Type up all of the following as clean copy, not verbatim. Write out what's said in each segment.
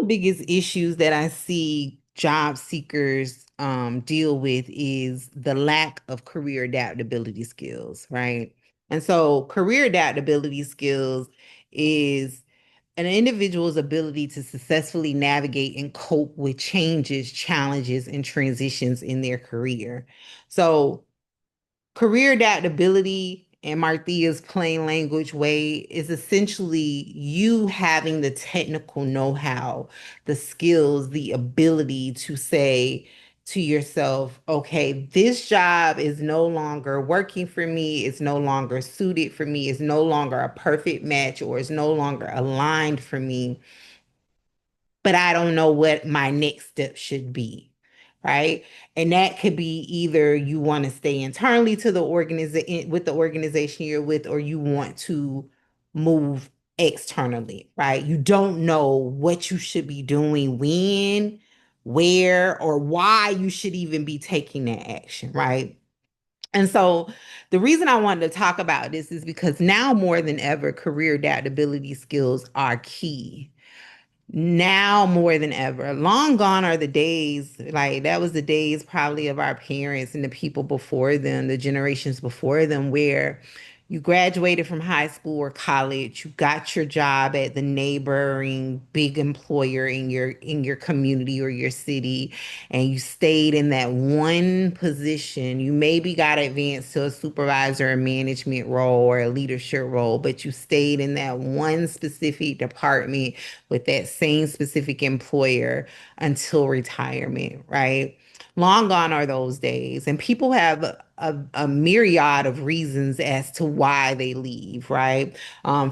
the biggest issues that I see job seekers deal with is the lack of career adaptability skills, right? And so, career adaptability skills is an individual's ability to successfully navigate and cope with changes, challenges, and transitions in their career. So, career adaptability, in Marthia's plain language way, is essentially you having the technical know-how, the skills, the ability to say to yourself, okay, this job is no longer working for me, it's no longer suited for me, it's no longer a perfect match, or it's no longer aligned for me, but I don't know what my next step should be. Right. And that could be either you want to stay internally to the organization with the organization you're with, or you want to move externally. Right. You don't know what you should be doing, when, where, or why you should even be taking that action. Right. And so the reason I wanted to talk about this is because now more than ever, career adaptability skills are key now more than ever. Long gone are the days, like that was the days probably of our parents and the people before them, the generations before them, where you graduated from high school or college, you got your job at the neighboring big employer in your community or your city, and you stayed in that one position. You maybe got advanced to a supervisor or management role or a leadership role, but you stayed in that one specific department with that same specific employer until retirement, right? Long gone are those days. And people have a myriad of reasons as to why they leave, right?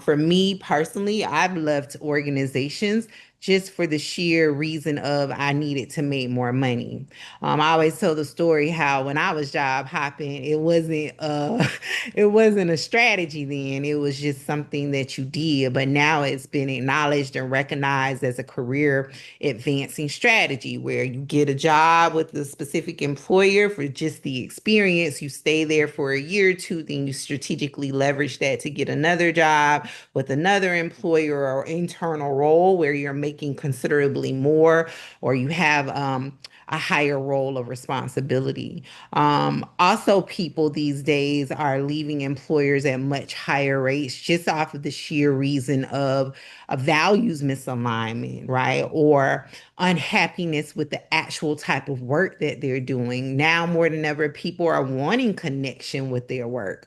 For me personally, I've left organizations just for the sheer reason of I needed to make more money. I always tell the story how when I was job hopping, it wasn't a strategy then. It was just something that you did. But now it's been acknowledged and recognized as a career advancing strategy where you get a job with a specific employer for just the experience. You stay there for a year or two, then you strategically leverage that to get another job with another employer or internal role where you're making considerably more, or you have a higher role of responsibility. Also, people these days are leaving employers at much higher rates just off of the sheer reason of a values misalignment, right? Or unhappiness with the actual type of work that they're doing. Now, more than ever, people are wanting connection with their work.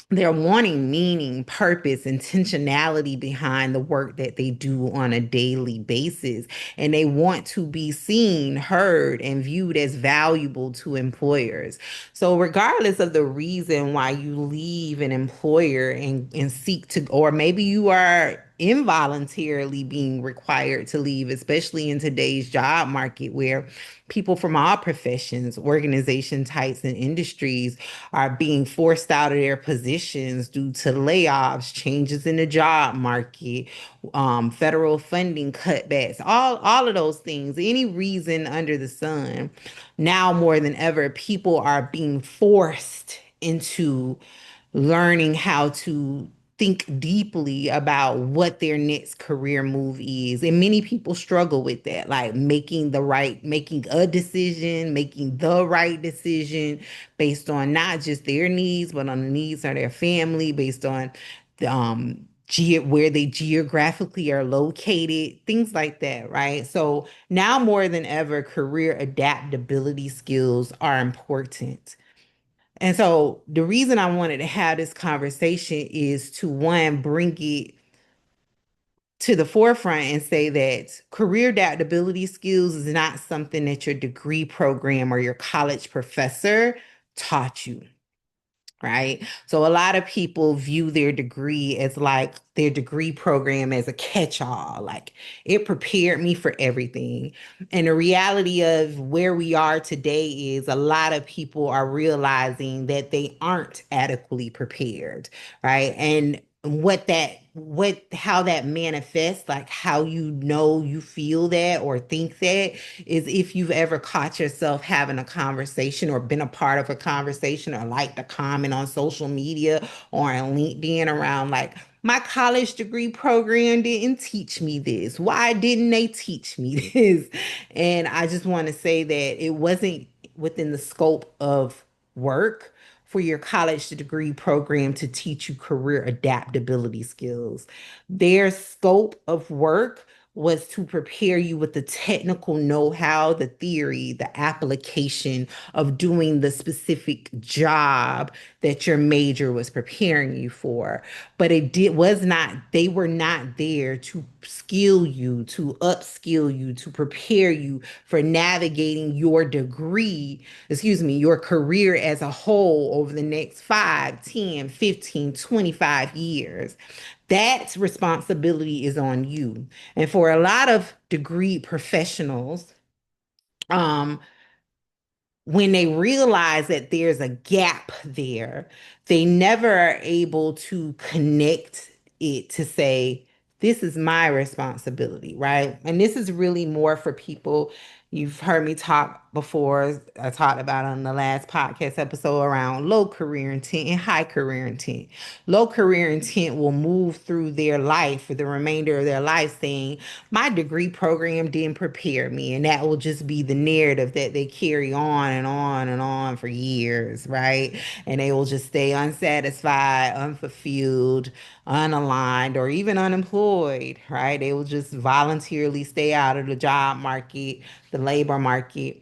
They're wanting meaning, purpose, intentionality behind the work that they do on a daily basis. And they want to be seen, heard, and viewed as valuable to employers. So, regardless of the reason why you leave an employer and seek to, or maybe you are involuntarily being required to leave, especially in today's job market where people from all professions, organization types, and industries are being forced out of their positions due to layoffs, changes in the job market, federal funding cutbacks, all of those things, any reason under the sun. Now more than ever, people are being forced into learning how to think deeply about what their next career move is. And many people struggle with that, like making a decision, making the right decision based on not just their needs, but on the needs of their family, based on where they geographically are located, things like that, right? So now more than ever, career adaptability skills are important. And so the reason I wanted to have this conversation is to one, bring it to the forefront and say that career adaptability skills is not something that your degree program or your college professor taught you, right? So a lot of people view their degree as like their degree program as a catch-all, like it prepared me for everything. And the reality of where we are today is a lot of people are realizing that they aren't adequately prepared, right? And how that manifests, like how you know you feel that or think that, is if you've ever caught yourself having a conversation or been a part of a conversation or liked a comment on social media or on LinkedIn around like My college degree program didn't teach me this. Why didn't they teach me this? And I just want to say that it wasn't within the scope of work for your college degree program to teach you career adaptability skills. Their scope of work was to prepare you with the technical know-how, the theory, the application of doing the specific job that your major was preparing you for. But they were not there to skill you, to upskill you, to prepare you for navigating your your career as a whole over the next 5, 10, 15, 25 years. That responsibility is on you. And for a lot of degree professionals, um, when they realize that there's a gap there, they never are able to connect it to say, this is my responsibility, right? And this is really more for people. You've heard me talk before. I talked about on the last podcast episode around low career intent and high career intent. Low career intent will move through their life for the remainder of their life saying, my degree program didn't prepare me. And that will just be the narrative that they carry on and on and on for years, right? And they will just stay unsatisfied, unfulfilled, unaligned, or even unemployed, right? They will just voluntarily stay out of the job market, the labor market,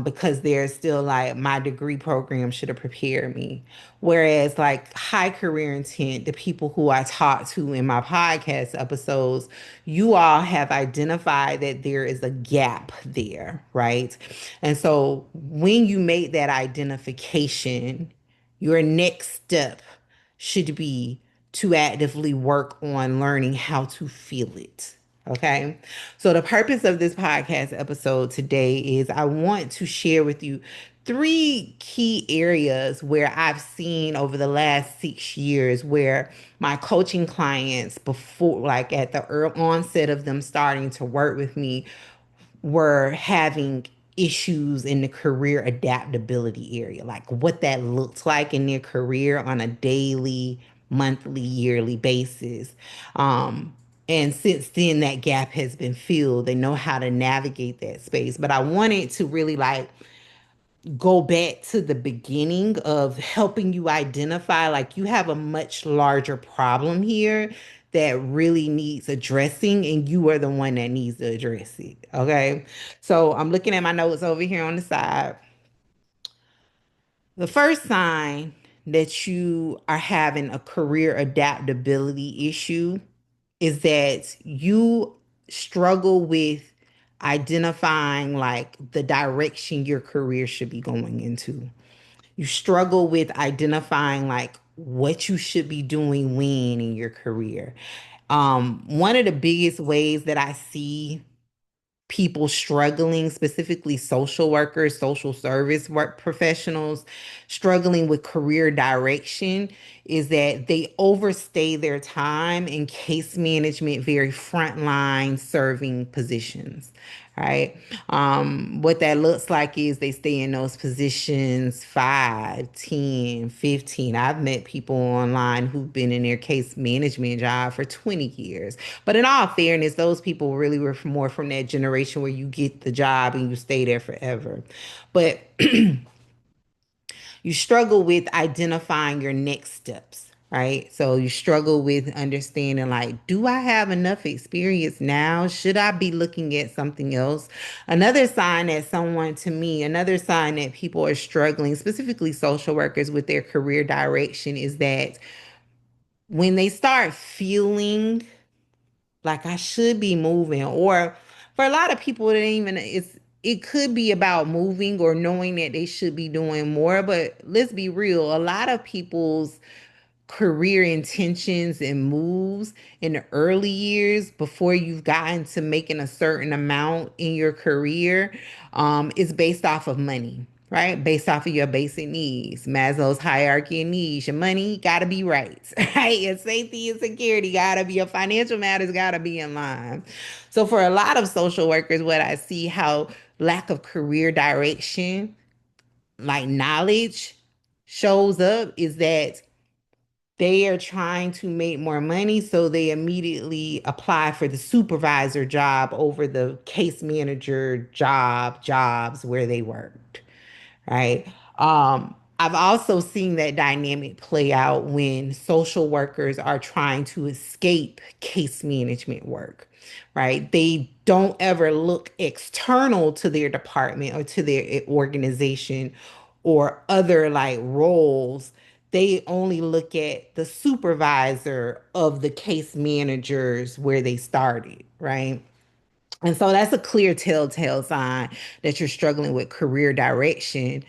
because they're still like, my degree program should have prepared me. Whereas, like high career intent, the people who I talk to in my podcast episodes, you all have identified that there is a gap there, right? And so when you make that identification, your next step should be to actively work on learning how to feel it. Okay. So, the purpose of this podcast episode today is I want to share with you three key areas where I've seen over the last 6 years where my coaching clients, before, like at the early onset of them starting to work with me, were having issues in the career adaptability area, like what that looks like in their career on a daily, monthly, yearly basis. And since then, that gap has been filled. They know how to navigate that space. But I wanted to really like go back to the beginning of helping you identify like you have a much larger problem here that really needs addressing, and you are the one that needs to address it. Okay. So I'm looking at my notes over here on the side. The first sign that you are having a career adaptability issue is that you struggle with identifying like the direction your career should be going into. You struggle with identifying like what you should be doing when in your career. One of the biggest ways that I see people struggling, specifically social workers, social service work professionals, struggling with career direction is that they overstay their time in case management, very frontline serving positions. Right. What that looks like is they stay in those positions 5, 10, 15. I've met people online who've been in their case management job for 20 years. But in all fairness, those people really were more from that generation where you get the job and you stay there forever. But you struggle with identifying your next steps, right? So you struggle with understanding like, do I have enough experience now? Should I be looking at something else? Another sign that people are struggling, specifically social workers with their career direction, is that when they start feeling like I should be moving, or for a lot of people, it could be about moving or knowing that they should be doing more. But let's be real, a lot of people's career intentions and moves in the early years before you've gotten to making a certain amount in your career is based off of money, right? Based off of your basic needs. Maslow's hierarchy of needs. Your money got to be right, right? Your safety and security got to be, your financial matters got to be in line. So for a lot of social workers, what I see how lack of career direction, like knowledge, shows up is that they are trying to make more money, so they immediately apply for the supervisor job over the case manager jobs where they worked, right? I've also seen that dynamic play out when social workers are trying to escape case management work, right? They don't ever look external to their department or to their organization or other like roles. They only look at the supervisor of the case managers where they started, right? And so that's a clear telltale sign that you're struggling with career direction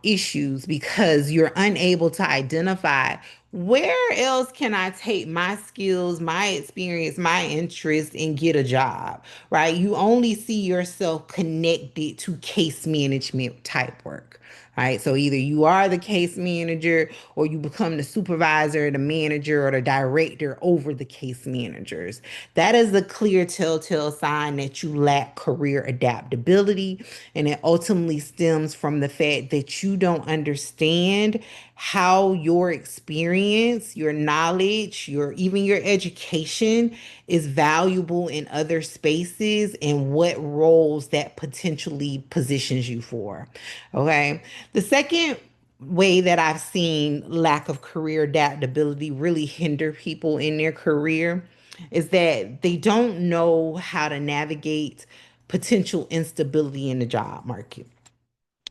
issues because you're unable to identify where else can I take my skills, my experience, my interest and get a job, right? You only see yourself connected to case management type work. Right. So either you are the case manager or you become the supervisor, the manager, or the director over the case managers. That is a clear telltale sign that you lack career adaptability. And it ultimately stems from the fact that you don't understand how your experience, your knowledge, your even your education is valuable in other spaces and what roles that potentially positions you for. Okay. The second way that I've seen lack of career adaptability really hinder people in their career is that they don't know how to navigate potential instability in the job market.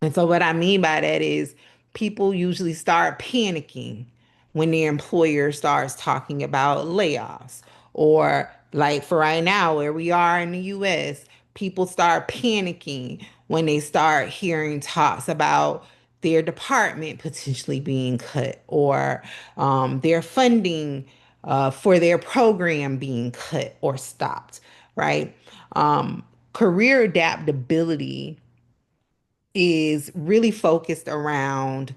And so, what I mean by that is people usually start panicking when their employer starts talking about layoffs. Or, like for right now, where we are in the US, people start panicking when they start hearing talks about their department potentially being cut or their funding for their program being cut or stopped, right? Career adaptability is really focused around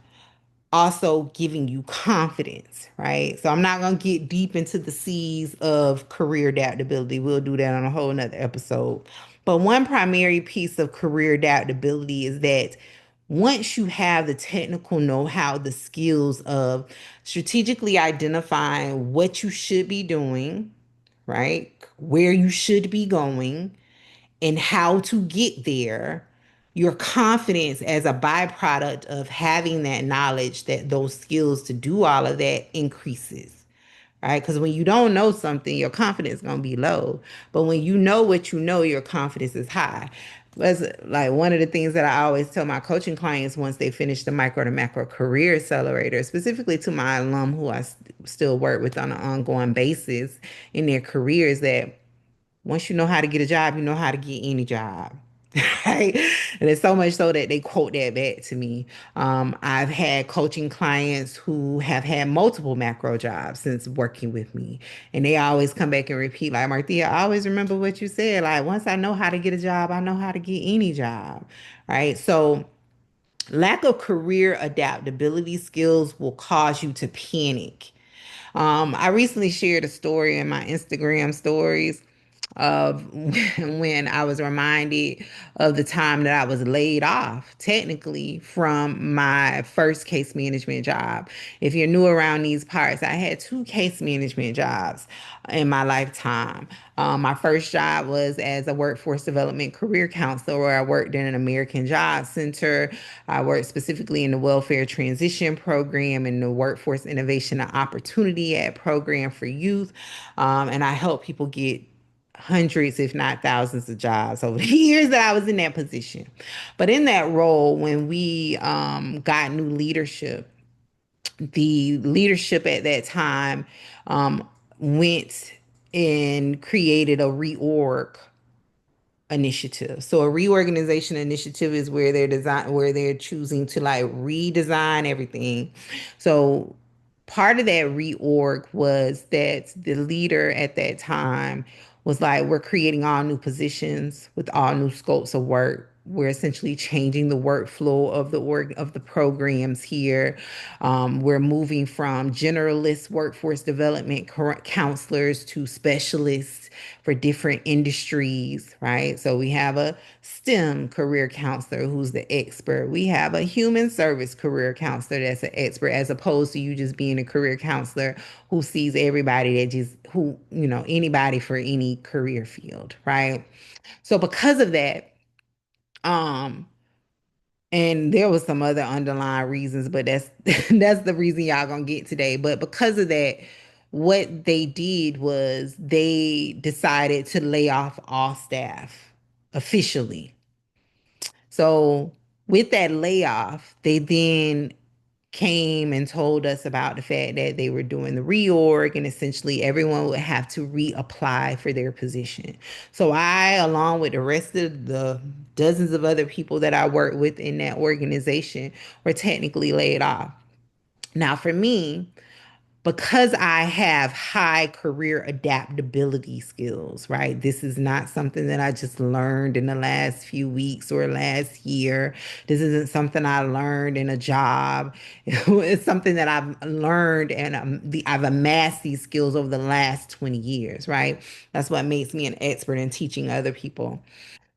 also giving you confidence, right? So I'm not going to get deep into the seas of career adaptability. We'll do that on a whole nother episode. But one primary piece of career adaptability is that once you have the technical know-how, the skills of strategically identifying what you should be doing, right? Where you should be going, and how to get there, your confidence as a byproduct of having that knowledge, that those skills to do all of that increases, right? Because when you don't know something, your confidence is going to be low. But when you know what you know, your confidence is high. That's like one of the things that I always tell my coaching clients once they finish the micro to macro career accelerator, specifically to my alum who I still work with on an ongoing basis in their careers, that once you know how to get a job, you know how to get any job. Right. And it's so much so that they quote that back to me. I've had coaching clients who have had multiple macro jobs since working with me. And they always come back and repeat, like, Marthea, I always remember what you said. Like, once I know how to get a job, I know how to get any job. Right. So, lack of career adaptability skills will cause you to panic. I recently shared a story in my Instagram stories of when I was reminded of the time that I was laid off, technically, from my first case management job. If you're new around these parts, I had two case management jobs in my lifetime. My first job was as a workforce development career counselor, where I worked in an American Job Center. I worked specifically in the welfare transition program and the workforce innovation and opportunity ad program for youth. And I help people get hundreds, if not thousands, of jobs over the years that I was in that position. But in that role, when we got new leadership, the leadership at that time um, went and created a reorg initiative. So a reorganization initiative is where they're choosing to like redesign everything. So part of that reorg was that the leader at that time was like, we're creating all new positions with all new scopes of work. we're essentially changing the workflow of the programs here. We're moving from generalist workforce development counselors to specialists for different industries, right? So we have a STEM career counselor who's the expert. We have a human service career counselor that's an expert, as opposed to you just being a career counselor who sees everybody that just who, anybody for any career field, right? So because of that, um, and there was some other underlying reasons, but that's that's the reason y'all gonna get today. But because of that, what they did was they decided to lay off all staff officially. So with that layoff, they then came and told us about the fact that they were doing the reorg and essentially everyone would have to reapply for their position. So I, along with the rest of the dozens of other people that I work with in that organization, were technically laid off. Now, for me, because I have high career adaptability skills, right? This is not something that I just learned in the last few weeks or last year. This isn't something I learned in a job. It's something that I've learned and I've amassed these skills over the last 20 years, right? That's what makes me an expert in teaching other people.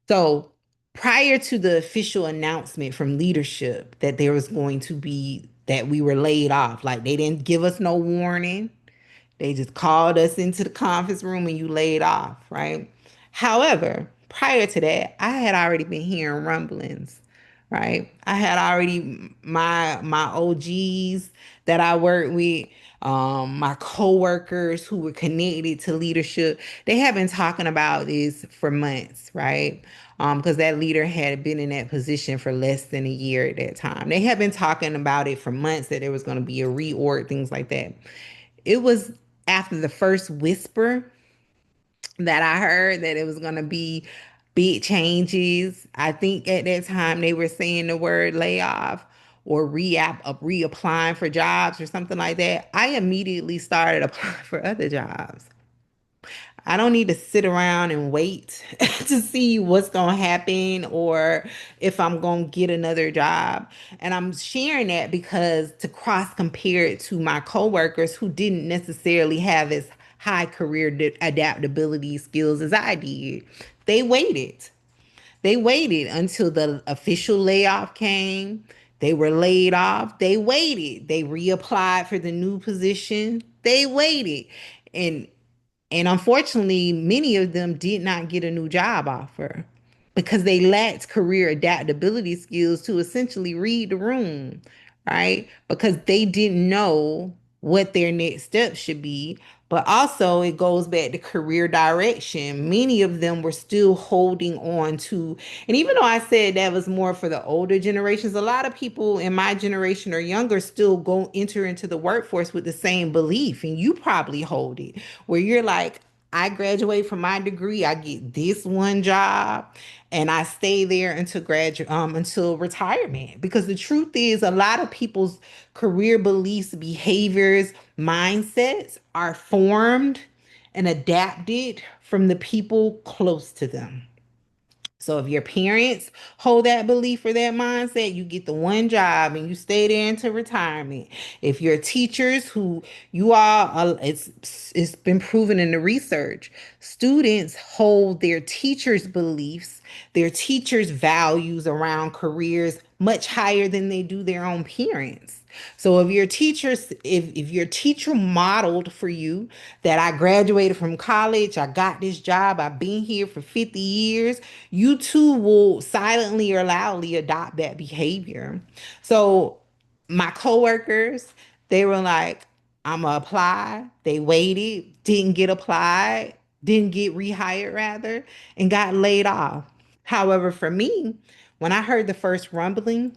So prior to the official announcement from leadership that there was going to be that we were laid off, like they didn't give us no warning. They just called us into the conference room and you laid off, right? However, prior to that, I had already been hearing rumblings, right? I had already my OGs that I worked with, my coworkers who were connected to leadership, they have been talking about this for months, right? Because that leader had been in that position for less than a year at that time. They had been talking about it for months that there was going to be a reorg, things like that. It was after the first whisper that I heard that it was going to be big changes. I think at that time they were saying the word layoff or reapplying for jobs or something like that. I immediately started applying for other jobs. I don't need to sit around and wait to see what's going to happen or if I'm going to get another job. And I'm sharing that because to cross compare it to my coworkers who didn't necessarily have as high career adaptability skills as I did. They waited. They waited until the official layoff came. They were laid off. They waited. They reapplied for the new position. They waited. And and unfortunately, many of them did not get a new job offer because they lacked career adaptability skills to essentially read the room, right? Because they didn't know what their next step should be. But also, it goes back to career direction. Many of them were still holding on to, and even though I said that was more for the older generations, a lot of people in my generation or younger still go enter into the workforce with the same belief. And you probably hold it where you're like, I graduate from my degree, I get this one job, and I stay there until until retirement. Because the truth is, a lot of people's career beliefs, behaviors, mindsets are formed and adapted from the people close to them. So if your parents hold that belief or that mindset, you get the one job and you stay there until retirement. If your teachers who you are, it's been proven in the research, students hold their teachers' beliefs, their teachers' values around careers much higher than they do their own parents. So if your teacher modeled for you that I graduated from college, I got this job, I've been here for 50 years, you too will silently or loudly adopt that behavior. So my coworkers, they were like, I'm gonna apply. They waited, didn't get applied, didn't get rehired rather, and got laid off. However, for me, when I heard the first rumbling,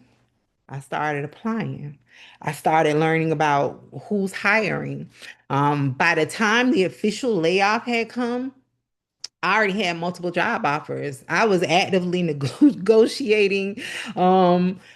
I started applying. I started learning about who's hiring. By the time the official layoff had come, I already had multiple job offers. I was actively negotiating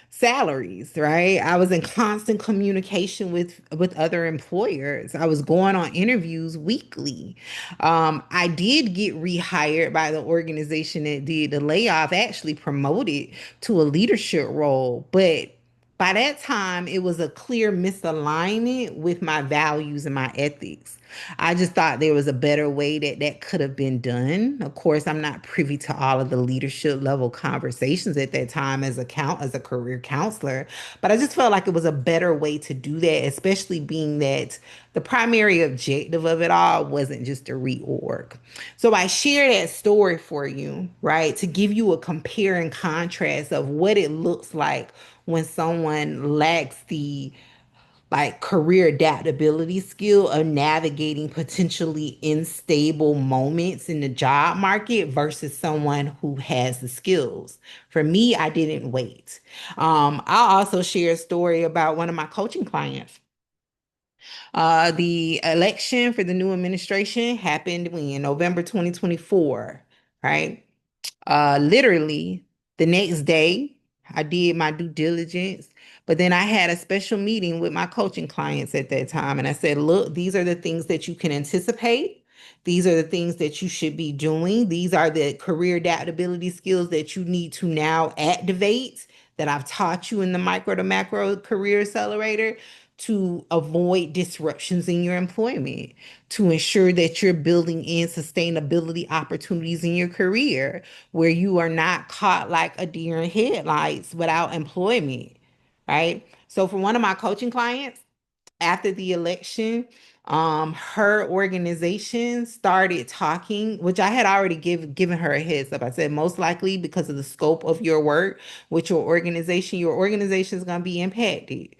salaries, right? I was in constant communication with other employers. I was going on interviews weekly. I did get rehired by the organization that did the layoff, actually promoted to a leadership role, but by that time, it was a clear misalignment with my values and my ethics. I just thought there was a better way that that could have been done. Of course, I'm not privy to all of the leadership level conversations at that time as a career counselor, but I just felt like it was a better way to do that, especially being that the primary objective of it all wasn't just a reorg. So I share that story for you, right, to give you a compare and contrast of what it looks like when someone lacks the career adaptability skill of navigating potentially unstable moments in the job market versus someone who has the skills. For me, I didn't wait. I'll also share a story about one of my coaching clients. The election for the new administration happened in November 2024, right? Literally the next day, I did my due diligence, but then I had a special meeting with my coaching clients at that time. And I said, look, these are the things that you can anticipate. These are the things that you should be doing. These are the career adaptability skills that you need to now activate that I've taught you in the micro to macro career accelerator to avoid disruptions in your employment, to ensure that you're building in sustainability opportunities in your career where you are not caught like a deer in headlights without employment, right? So for one of my coaching clients, after the election, her organization started talking, which I had already given her a heads up. I said, most likely because of the scope of your work with your organization is going to be impacted.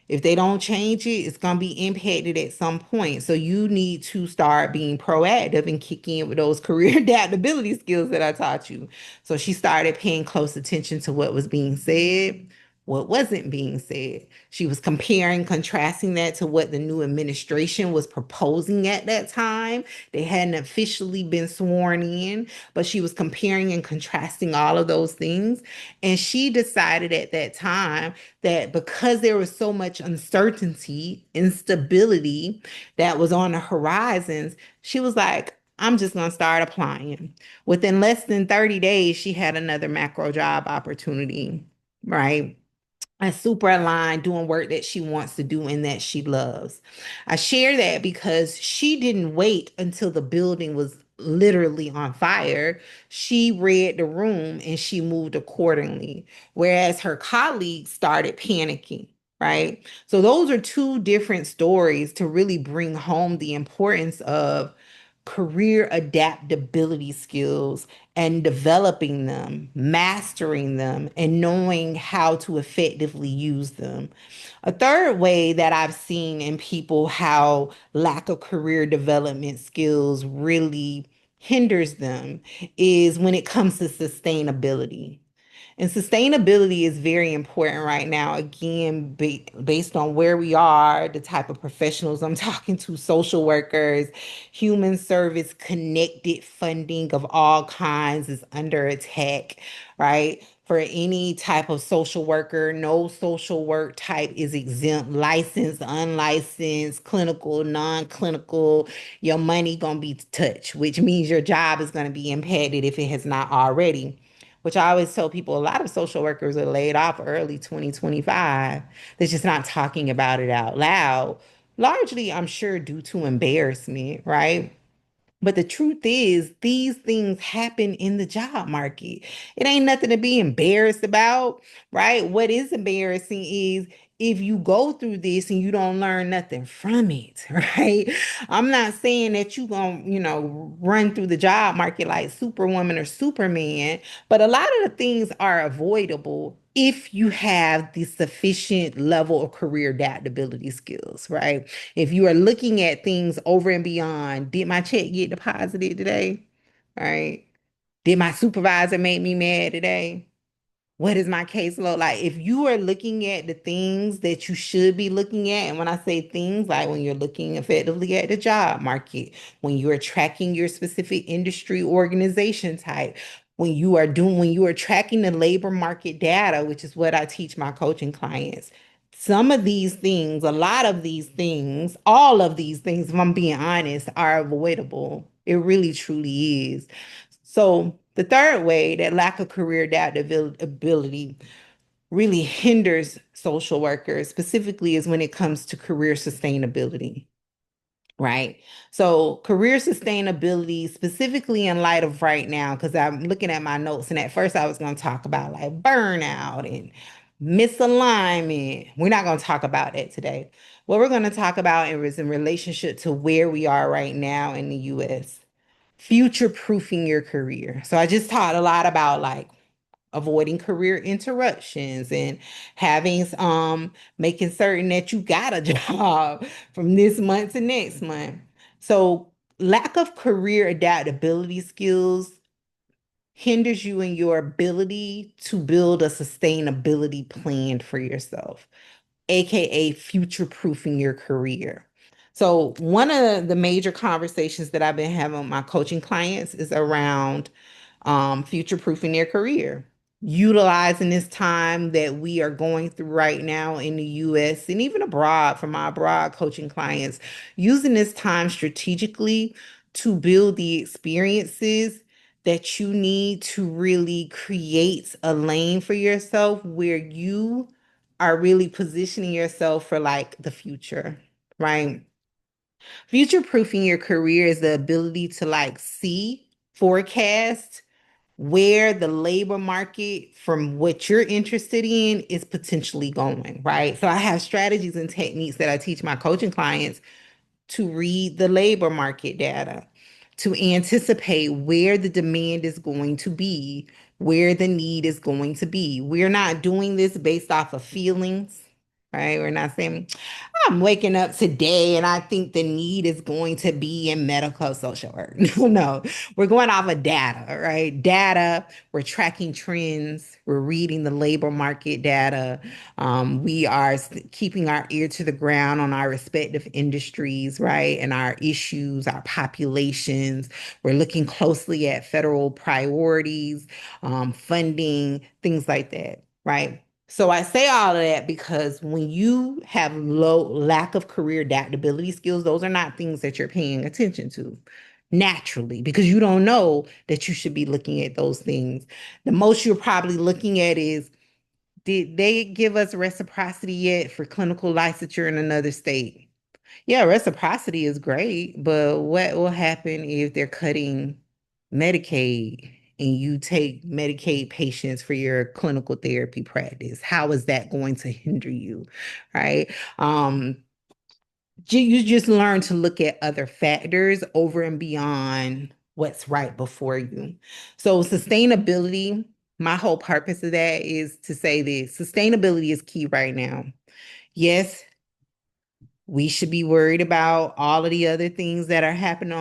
If they don't change it, it's going to be impacted at some point. So you need to start being proactive and kick in with those career adaptability skills that I taught you. So she started paying close attention to what was being said, what wasn't being said. She was comparing, contrasting that to what the new administration was proposing at that time. They hadn't officially been sworn in, but she was comparing and contrasting all of those things. And she decided at that time that because there was so much uncertainty, instability that was on the horizons, she was like, I'm just going to start applying. Within less than 30 days, she had another macro job opportunity, right? And super aligned, doing work that she wants to do and that she loves. I share that because she didn't wait until the building was literally on fire. She read the room and she moved accordingly, whereas her colleagues started panicking. Right. So, those are two different stories to really bring home the importance of career adaptability skills and developing them, mastering them, and knowing how to effectively use them. A third way that I've seen in people how lack of career development skills really hinders them is when it comes to sustainability. And sustainability is very important right now. Again, based on where we are, the type of professionals I'm talking to, social workers, human service connected funding of all kinds is under attack, right? For any type of social worker, no social work type is exempt, licensed, unlicensed, clinical, non-clinical. Your money gonna be touched, which means your job is gonna be impacted if it has not already, which I always tell people a lot of social workers are laid off early 2025. They're just not talking about it out loud, largely, I'm sure, due to embarrassment, right? But the truth is, these things happen in the job market. It ain't nothing to be embarrassed about, right? What is embarrassing is if you go through this and you don't learn nothing from it, right? I'm not saying that you gonna, run through the job market like Superwoman or Superman, but a lot of the things are avoidable if you have the sufficient level of career adaptability skills, right? If you are looking at things over and beyond, did my check get deposited today? Right? Did my supervisor make me mad today? What is my caseload? Like, if you are looking at the things that you should be looking at, and when I say things, like when you're looking effectively at the job market, when you are tracking your specific industry organization type, when you are tracking the labor market data, which is what I teach my coaching clients, some of these things, a lot of these things, all of these things, if I'm being honest, are avoidable. It really truly is. So the third way that lack of career adaptability really hinders social workers, specifically, is when it comes to career sustainability, right? So career sustainability, specifically in light of right now, because I'm looking at my notes, and at first I was going to talk about like burnout and misalignment. We're not going to talk about that today. What we're going to talk about is in relationship to where we are right now in the US, future proofing your career. So I just talked a lot about like avoiding career interruptions and having making certain that you got a job from this month to next month. So lack of career adaptability skills hinders you in your ability to build a sustainability plan for yourself, aka future proofing your career. So, one of the major conversations that I've been having with my coaching clients is around future proofing their career, utilizing this time that we are going through right now in the US and even abroad for my abroad coaching clients, using this time strategically to build the experiences that you need to really create a lane for yourself where you are really positioning yourself for like the future, right? Future proofing your career is the ability to like see, forecast where the labor market from what you're interested in is potentially going, right? So I have strategies and techniques that I teach my coaching clients to read the labor market data, to anticipate where the demand is going to be, where the need is going to be. We're not doing this based off of feelings, right? We're not saying, I'm waking up today and I think the need is going to be in medical social work. No, no, we're going off of data, right? Data, we're tracking trends, we're reading the labor market data. We are keeping our ear to the ground on our respective industries, right? And our issues, our populations. We're looking closely at federal priorities, funding, things like that, right? So I say all of that because when you have low lack of career adaptability skills, those are not things that you're paying attention to naturally because you don't know that you should be looking at those things. The most you're probably looking at is, did they give us reciprocity yet for clinical licensure in another state? Yeah, reciprocity is great, but what will happen if they're cutting Medicaid and you take Medicaid patients for your clinical therapy practice? How is that going to hinder you? Right? You just learn to look at other factors over and beyond what's right before you. So, sustainability, my whole purpose of that is to say this: sustainability is key right now. Yes, we should be worried about all of the other things that are happening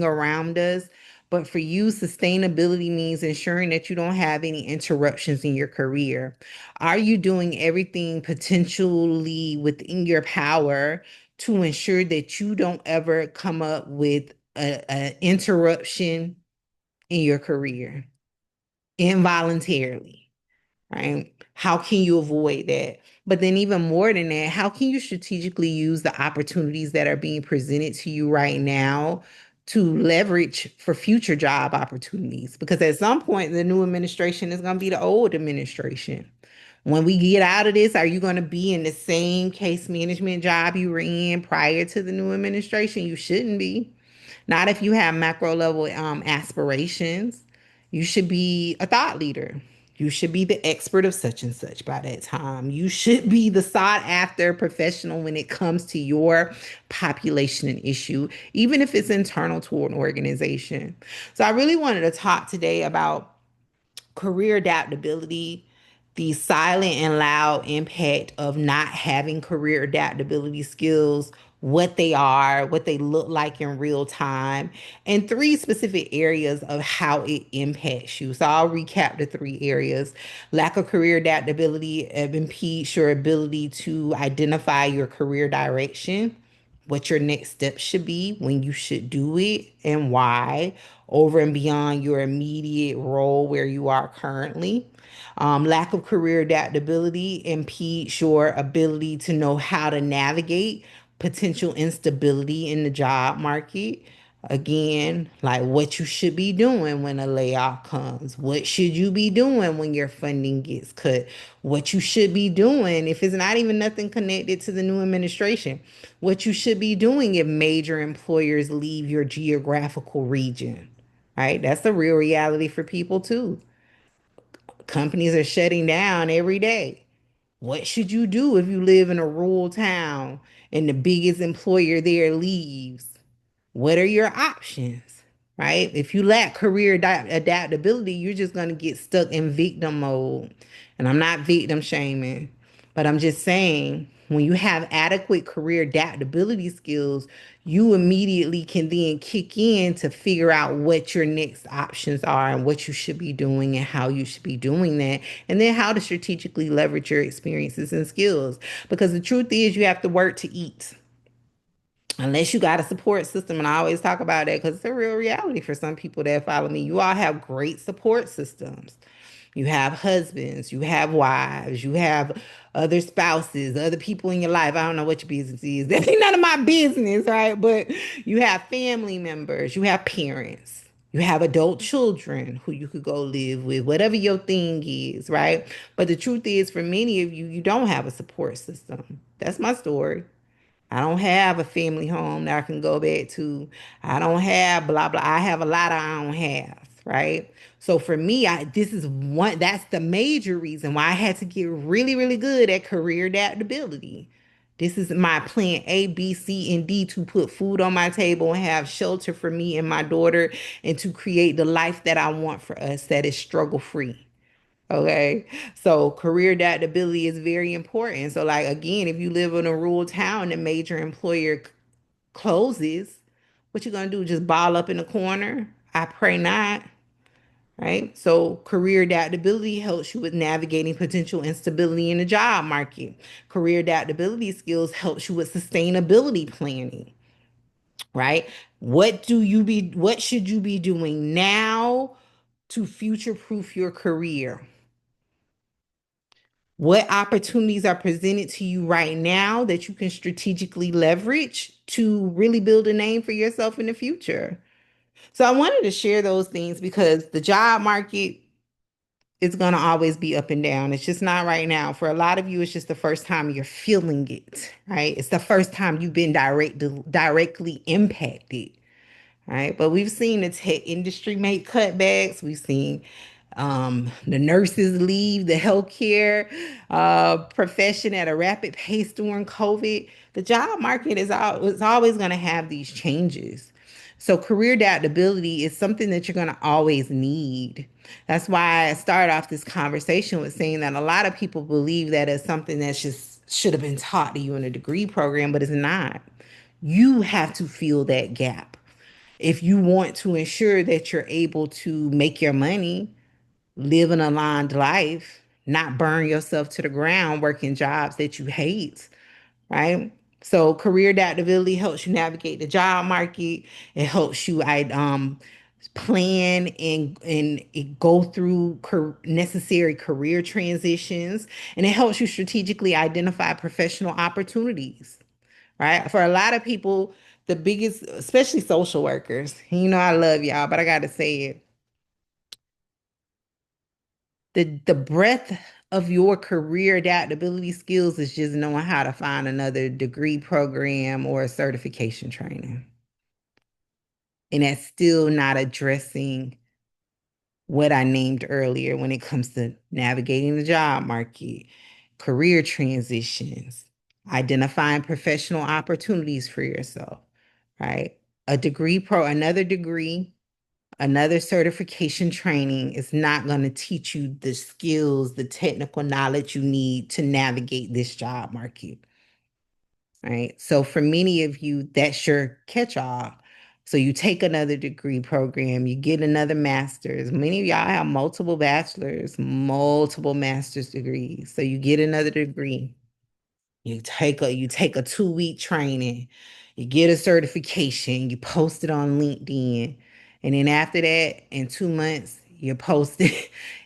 around us. But for you, sustainability means ensuring that you don't have any interruptions in your career. Are you doing everything potentially within your power to ensure that you don't ever come up with a interruption in your career involuntarily? Right? How can you avoid that? But then, even more than that, how can you strategically use the opportunities that are being presented to you right now to leverage for future job opportunities? Because at some point, the new administration is going to be the old administration. When we get out of this, are you going to be in the same case management job you were in prior to the new administration? You shouldn't be. Not if you have macro level aspirations. You should be a thought leader. You should be the expert of such and such by that time. You should be the sought after professional when it comes to your population and issue, even if it's internal to an organization. So I really wanted to talk today about career adaptability, the silent and loud impact of not having career adaptability skills what they are, what they look like in real time, and three specific areas of how it impacts you. So I'll recap the three areas. Lack of career adaptability impedes your ability to identify your career direction, what your next step should be, when you should do it, and why, over and beyond your immediate role where you are currently. Lack of career adaptability impedes your ability to know how to navigate potential instability in the job market. Again, like what you should be doing when a layoff comes. What should you be doing when your funding gets cut? What you should be doing if it's not even nothing connected to the new administration. What you should be doing if major employers leave your geographical region, right? That's a real reality for people too. Companies are shutting down every day. What should you do if you live in a rural town and the biggest employer there leaves? What are your options? Right? If you lack career adaptability, you're just going to get stuck in victim mode. And I'm not victim shaming, but I'm just saying when you have adequate career adaptability skills, you immediately can then kick in to figure out what your next options are and what you should be doing and how you should be doing that. And then how to strategically leverage your experiences and skills. Because the truth is, you have to work to eat unless you got a support system. And I always talk about that because it's a real reality for some people that follow me. You all have great support systems. You have husbands, you have wives, you have other spouses, other people in your life. I don't know what your business is. That ain't none of my business, right? But you have family members, you have parents, you have adult children who you could go live with, whatever your thing is, right? But the truth is, for many of you, you don't have a support system. That's my story. I don't have a family home that I can go back to. I don't have blah blah. I have a lot I don't have, right? So for me, this is one that's the major reason why I had to get really, really good at career adaptability. This is my plan A, B, C, and D to put food on my table and have shelter for me and my daughter and to create the life that I want for us that is struggle free. Okay. So career adaptability is very important. So like again, if you live in a rural town and a major employer closes, what you gonna do? Just ball up in the corner? I pray not. Right. So career adaptability helps you with navigating potential instability in the job market. Career adaptability skills helps you with sustainability planning. Right. What should you be doing now to future proof your career? What opportunities are presented to you right now that you can strategically leverage to really build a name for yourself in the future? So I wanted to share those things because the job market is going to always be up and down. It's just not right now. For a lot of you, it's just the first time you're feeling it, right? It's the first time you've been directly impacted, right? But we've seen the tech industry make cutbacks. We've seen the nurses leave the healthcare profession at a rapid pace during COVID. The job market is always going to have these changes. So career adaptability is something that you're going to always need. That's why I started off this conversation with saying that a lot of people believe that it's something that's just should have been taught to you in a degree program, but it's not. You have to fill that gap if you want to ensure that you're able to make your money, live an aligned life, not burn yourself to the ground working jobs that you hate, right? So career adaptability helps you navigate the job market. It helps you plan and go through necessary career transitions, and it helps you strategically identify professional opportunities, right? For a lot of people, the biggest, especially social workers, you know, I love y'all, but I got to say it. The breadth of your career adaptability skills is just knowing how to find another degree program or a certification training. And that's still not addressing what I named earlier when it comes to navigating the job market, career transitions, identifying professional opportunities for yourself, right? Another degree, another certification training is not going to teach you the skills, the technical knowledge you need to navigate this job market. right? So for many of you, that's your catch-all. So you take another degree program, you get another master's. Many of y'all have multiple bachelors, multiple master's degrees. So you get another degree. You take a 2-week training, you get a certification, you post it on LinkedIn, and then after that, in 2 months, you're posting,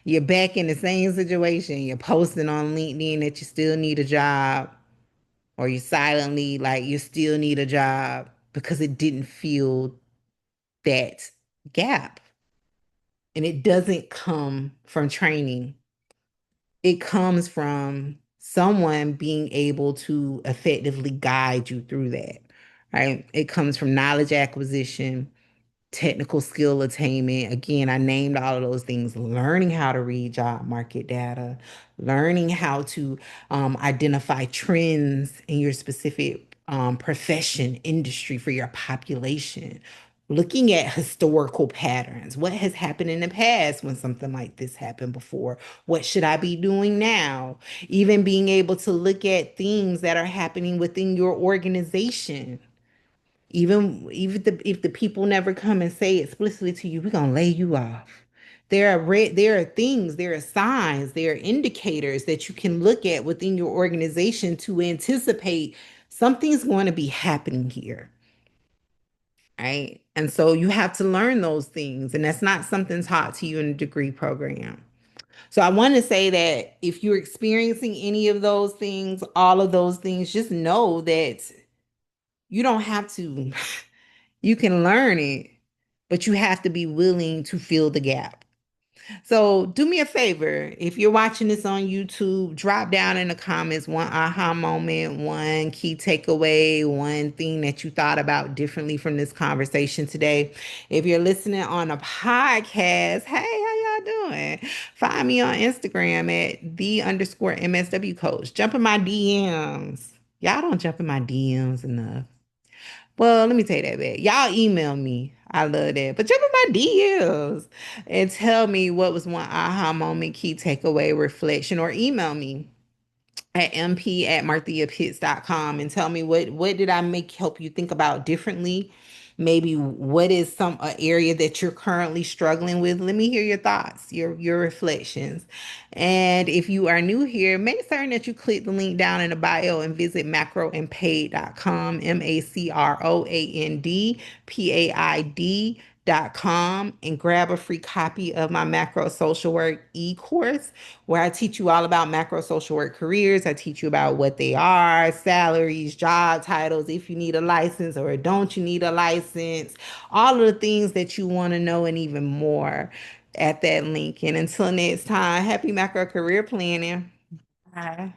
you're back in the same situation. You're posting on LinkedIn that you still need a job, or you silently like you still need a job because it didn't fill that gap. And it doesn't come from training. It comes from someone being able to effectively guide you through that, right? It comes from knowledge acquisition, technical skill attainment. Again, I named all of those things. Learning how to read job market data, learning how to identify trends in your specific profession, industry for your population. Looking at historical patterns. What has happened in the past when something like this happened before? What should I be doing now? Even being able to look at things that are happening within your organization, even if the people never come and say explicitly to you, we're gonna lay you off. There are things, there are signs, there are indicators that you can look at within your organization to anticipate something's going to be happening here, right? And so you have to learn those things, and that's not something taught to you in a degree program. So I want to say that if you're experiencing any of those things, all of those things, just know that you don't have to. You can learn it, but you have to be willing to fill the gap. So do me a favor. If you're watching this on YouTube, drop down in the comments one aha moment, one key takeaway, one thing that you thought about differently from this conversation today. If you're listening on a podcast, hey, how y'all doing? Find me on Instagram at the_MSW coach. Jump in my DMs. Y'all don't jump in my DMs enough. Well, let me take that back. Y'all email me. I love that. But jump in my DMs and tell me what was one aha moment, key takeaway, reflection, or email me at mp@marthiapitts.com and tell me what did I make help you think about differently. Maybe what is some area that you're currently struggling with. Let me hear your thoughts, your reflections. And if you are new here, make certain that you click the link down in the bio and visit macroandpaid.com, macroandpaid.com, and grab a free copy of my macro social work e-course where I teach you all about macro social work careers. I teach you about what they are, salaries, job titles, if you need a license or don't you need a license, all of the things that you want to know and even more at that link. And until next time, happy macro career planning. Bye.